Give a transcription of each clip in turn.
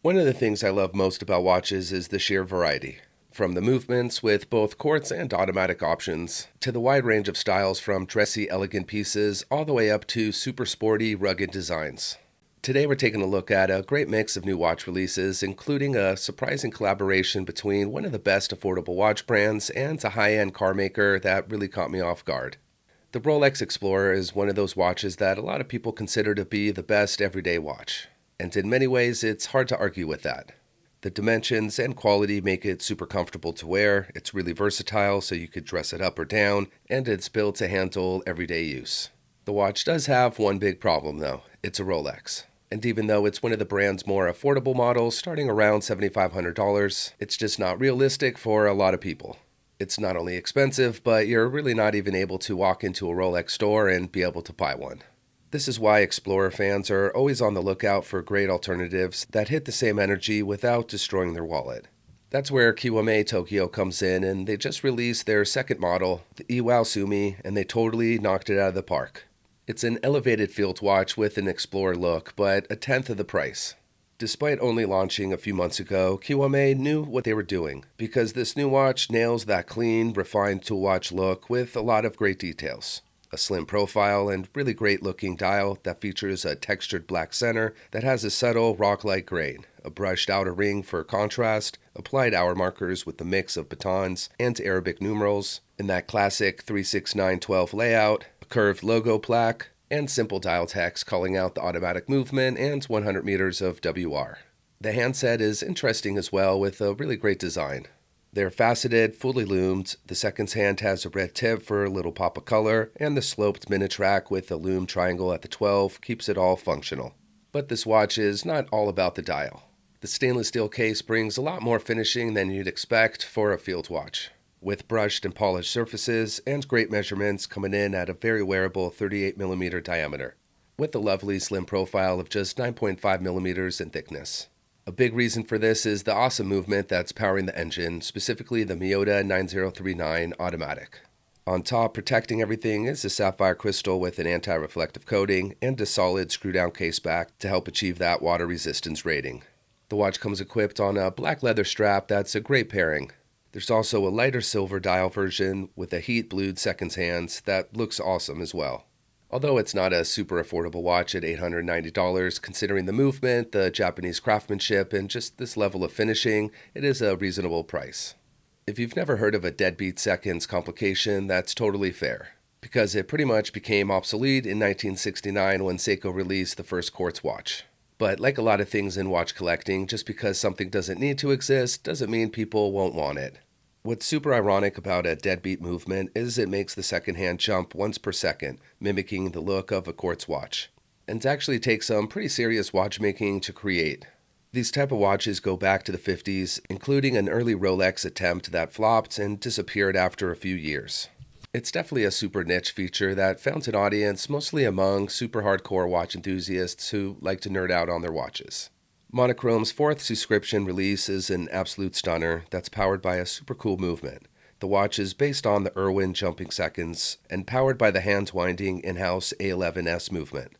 One of the things I love most about watches is the sheer variety. From the movements with both quartz and automatic options, to the wide range of styles from dressy, elegant pieces all the way up to super sporty, rugged designs. Today we're taking a look at a great mix of new watch releases, including a surprising collaboration between one of the best affordable watch brands and a high-end car maker that really caught me off guard. The Rolex Explorer is one of those watches that a lot of people consider to be the best everyday watch. And in many ways, it's hard to argue with that. The dimensions and quality make it super comfortable to wear, it's really versatile so you could dress it up or down, and it's built to handle everyday use. The watch does have one big problem though, it's a Rolex. And even though it's one of the brand's more affordable models, starting around $7,500, it's just not realistic for a lot of people. It's not only expensive, but you're really not even able to walk into a Rolex store and be able to buy one. This is why Explorer fans are always on the lookout for great alternatives that hit the same energy without destroying their wallet. That's where Kiwame Tokyo comes in, and they just released their second model, the Iwao Sumi, and they totally knocked it out of the park. It's an elevated field watch with an Explorer look, but a tenth of the price. Despite only launching a few months ago, Kiwame knew what they were doing, because this new watch nails that clean, refined tool watch look with a lot of great details. A slim profile and really great looking dial that features a textured black center that has a subtle rock-like grain, a brushed outer ring for contrast, applied hour markers with a mix of batons and Arabic numerals, in that classic 36912 layout, a curved logo plaque, and simple dial text calling out the automatic movement and 100 meters of WR. The handset is interesting as well with a really great design. They're faceted, fully loomed, the seconds hand has a red tip for a little pop of color, and the sloped minute track with a lume triangle at the 12 keeps it all functional. But this watch is not all about the dial. The stainless steel case brings a lot more finishing than you'd expect for a field watch, with brushed and polished surfaces and great measurements coming in at a very wearable 38mm diameter, with a lovely slim profile of just 9.5mm in thickness. A big reason for this is the awesome movement that's powering the engine, specifically the Miyota 9039 automatic. On top, protecting everything is a sapphire crystal with an anti-reflective coating and a solid screw-down case back to help achieve that water resistance rating. The watch comes equipped on a black leather strap that's a great pairing. There's also a lighter silver dial version with a heat-blued seconds hands that looks awesome as well. Although it's not a super affordable watch at $890, considering the movement, the Japanese craftsmanship, and just this level of finishing, it is a reasonable price. If you've never heard of a Deadbeat seconds complication, that's totally fair, because it pretty much became obsolete in 1969 when Seiko released the first quartz watch. But like a lot of things in watch collecting, just because something doesn't need to exist doesn't mean people won't want it. What's super ironic about a Deadbeat movement is it makes the second hand jump once per second, mimicking the look of a quartz watch. And it actually takes some pretty serious watchmaking to create. These type of watches go back to the 50s, including an early Rolex attempt that flopped and disappeared after a few years. It's definitely a super niche feature that found an audience mostly among super hardcore watch enthusiasts who like to nerd out on their watches. Monochrome's fourth Souscription release is an absolute stunner that's powered by a super cool movement. The watch is based on the Irwin jumping seconds and powered by the hand-winding in-house A11S movement.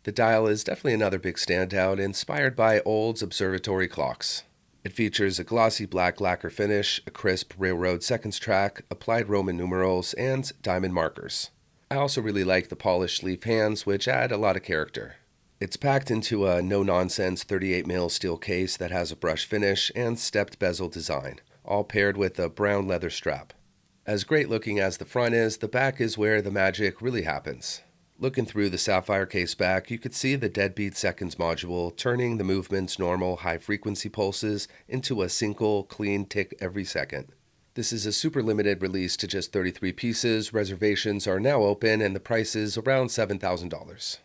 The dial is definitely another big standout, inspired by Old's observatory clocks. It features a glossy black lacquer finish, a crisp railroad seconds track, applied Roman numerals, and diamond markers. I also really like the polished leaf hands, which add a lot of character. It's packed into a no-nonsense 38mm steel case that has a brush finish and stepped bezel design, all paired with a brown leather strap. As great looking as the front is, the back is where the magic really happens. Looking through the sapphire case back, you could see the Deadbeat seconds module turning the movement's normal high-frequency pulses into a single, clean tick every second. This is a super limited release to just 33 pieces, reservations are now open, and the price is around $7,000.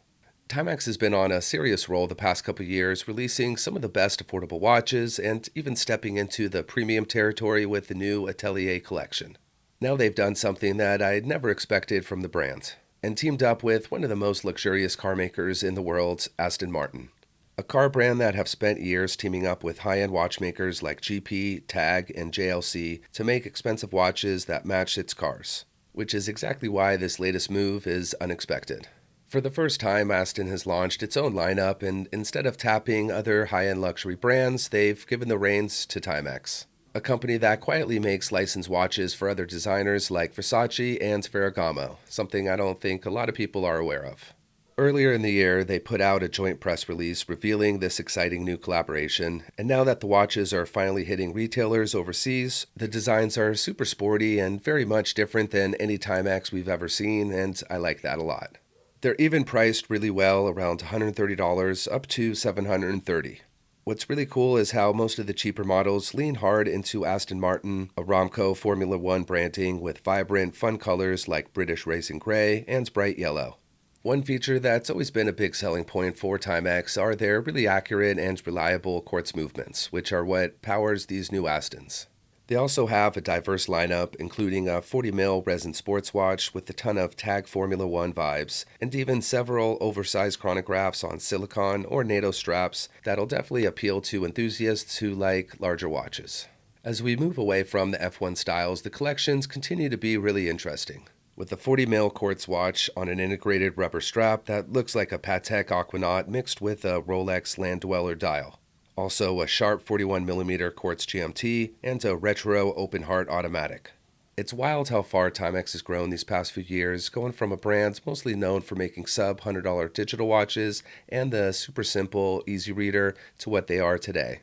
Timex has been on a serious roll the past couple years, releasing some of the best affordable watches and even stepping into the premium territory with the new Atelier collection. Now they've done something that I'd never expected from the brand, and teamed up with one of the most luxurious car makers in the world, Aston Martin. A car brand that have spent years teaming up with high-end watchmakers like GP, TAG, and JLC to make expensive watches that match its cars, which is exactly why this latest move is unexpected. For the first time, Aston has launched its own lineup, and instead of tapping other high-end luxury brands, they've given the reins to Timex, a company that quietly makes licensed watches for other designers like Versace and Ferragamo, something I don't think a lot of people are aware of. Earlier in the year, they put out a joint press release revealing this exciting new collaboration, and now that the watches are finally hitting retailers overseas, the designs are super sporty and very much different than any Timex we've ever seen, and I like that a lot. They're even priced really well, around $130 up to $730. What's really cool is how most of the cheaper models lean hard into Aston Martin, Aramco Formula One branding with vibrant, fun colors like British Racing Grey and bright yellow. One feature that's always been a big selling point for Timex are their really accurate and reliable quartz movements, which are what powers these new Astons. They also have a diverse lineup, including a 40mm resin sports watch with a ton of tag Formula One vibes, and even several oversized chronographs on silicone or NATO straps that'll definitely appeal to enthusiasts who like larger watches. As we move away from the F1 styles, the collections continue to be really interesting, with a 40mm quartz watch on an integrated rubber strap that looks like a Patek Aquanaut mixed with a Rolex Land Dweller dial. Also a sharp 41mm quartz GMT and a retro open heart automatic. It's wild how far Timex has grown these past few years, going from a brand mostly known for making sub-$100 digital watches and the super simple, easy reader to what they are today.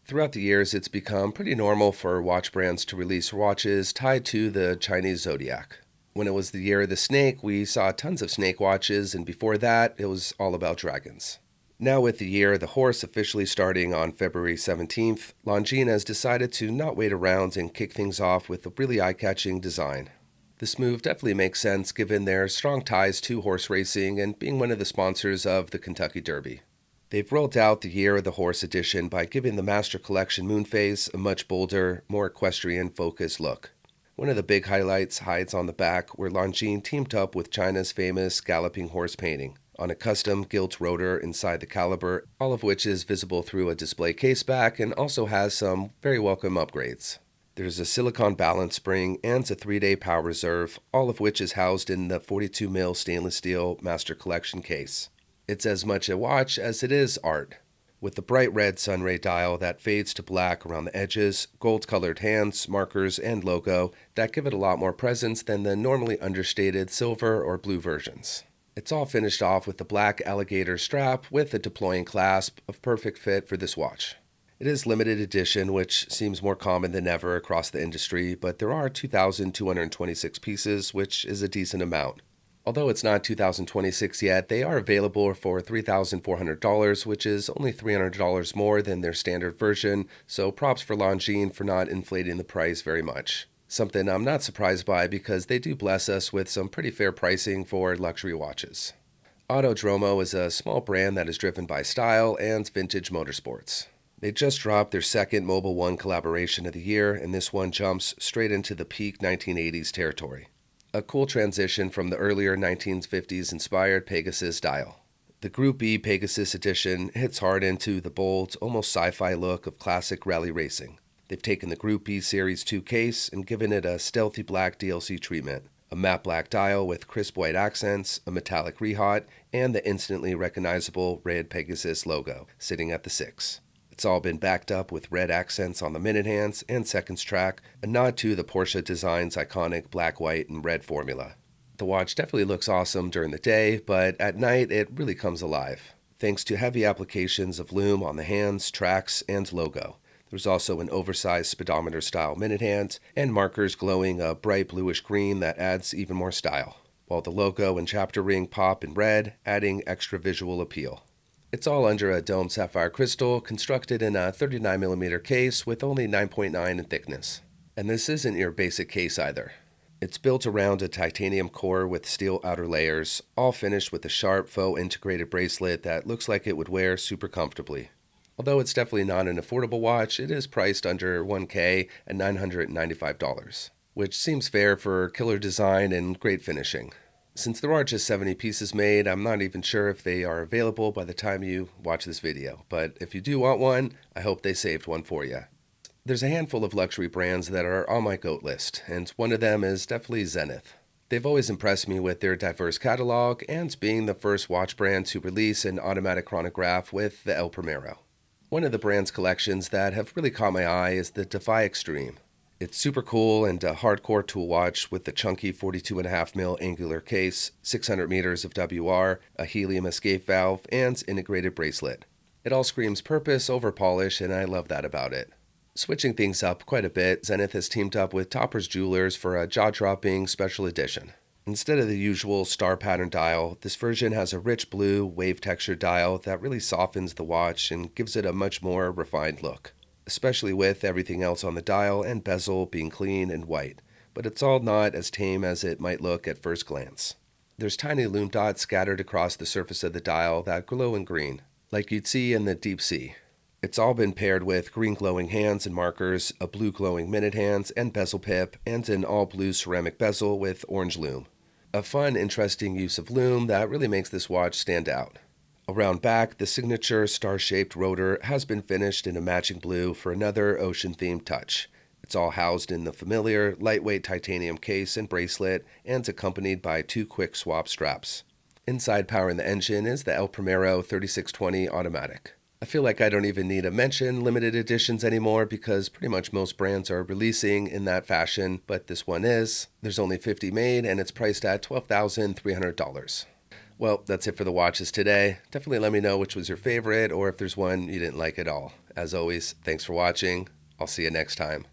Throughout the years, it's become pretty normal for watch brands to release watches tied to the Chinese zodiac. When it was the year of the snake, we saw tons of snake watches, and before that, it was all about dragons. Now with the year of the horse officially starting on February 17th, Longines has decided to not wait around and kick things off with a really eye-catching design. This move definitely makes sense given their strong ties to horse racing and being one of the sponsors of the Kentucky Derby. They've rolled out the Year of the Horse edition by giving the Master Collection Moonface a much bolder, more equestrian-focused look. One of the big highlights hides on the back, where Longines teamed up with China's famous galloping horse painting on a custom gilt rotor inside the caliber, all of which is visible through a display case back and also has some very welcome upgrades. There's a silicone balance spring and a 3-day power reserve, all of which is housed in the 42mm stainless steel Master Collection case. It's as much a watch as it is art, with the bright red sunray dial that fades to black around the edges, gold-colored hands, markers, and logo that give it a lot more presence than the normally understated silver or blue versions. It's all finished off with the black alligator strap with a deploying clasp, a perfect fit for this watch. It is limited edition, which seems more common than ever across the industry, but there are 2,226 pieces, which is a decent amount. Although it's not 2026 yet, they are available for $3,400, which is only $300 more than their standard version, so props for Longines for not inflating the price very much. Something I'm not surprised by because they do bless us with some pretty fair pricing for luxury watches. Autodromo is a small brand that is driven by style and vintage motorsports. They just dropped their second Mobil 1 collaboration of the year, and this one jumps straight into the peak 1980s territory. A cool transition from the earlier 1950s inspired Pegasus dial. The Group B Pegasus Edition hits hard into the bold, almost sci-fi look of classic rally racing. They've taken the Group B Series 2 case and given it a stealthy black DLC treatment, a matte black dial with crisp white accents, a metallic rehaut, and the instantly recognizable red Pegasus logo sitting at the 6. It's all been backed up with red accents on the minute hands and seconds track, a nod to the Porsche design's iconic black, white, and red formula. The watch definitely looks awesome during the day, but at night it really comes alive, thanks to heavy applications of lume on the hands, tracks, and logo. There's also an oversized speedometer-style minute hand and markers glowing a bright bluish green that adds even more style, while the logo and chapter ring pop in red, adding extra visual appeal. It's all under a domed sapphire crystal constructed in a 39mm case with only 9.9 in thickness. And this isn't your basic case either. It's built around a titanium core with steel outer layers, all finished with a sharp faux integrated bracelet that looks like it would wear super comfortably. Although it's definitely not an affordable watch, it is priced under $1,000 at $995, which seems fair for killer design and great finishing. Since there are just 70 pieces made, I'm not even sure if they are available by the time you watch this video, but if you do want one, I hope they saved one for you. There's a handful of luxury brands that are on my GOAT list, and one of them is definitely Zenith. They've always impressed me with their diverse catalog and being the first watch brand to release an automatic chronograph with the El Primero. One of the brand's collections that have really caught my eye is the Defy Extreme. It's super cool and a hardcore tool watch with the chunky 42.5mm angular case, 600 meters of WR, a helium escape valve, and integrated bracelet. It all screams purpose over polish, and I love that about it. Switching things up quite a bit, Zenith has teamed up with Topper's Jewelers for a jaw-dropping special edition. Instead of the usual star pattern dial, this version has a rich blue, wave textured dial that really softens the watch and gives it a much more refined look, especially with everything else on the dial and bezel being clean and white, but it's all not as tame as it might look at first glance. There's tiny lume dots scattered across the surface of the dial that glow in green, like you'd see in the deep sea. It's all been paired with green glowing hands and markers, a blue glowing minute hands and bezel pip, and an all blue ceramic bezel with orange lume. A fun, interesting use of lume that really makes this watch stand out. Around back, the signature star-shaped rotor has been finished in a matching blue for another ocean-themed touch. It's all housed in the familiar, lightweight titanium case and bracelet, and accompanied by 2 quick swap straps. Inside powering the engine is the El Primero 3620 automatic. I feel like I don't even need to mention limited editions anymore because pretty much most brands are releasing in that fashion, but this one is. There's only 50 made and it's priced at $12,300. Well, that's it for the watches today. Definitely let me know which was your favorite or if there's one you didn't like at all. As always, thanks for watching. I'll see you next time.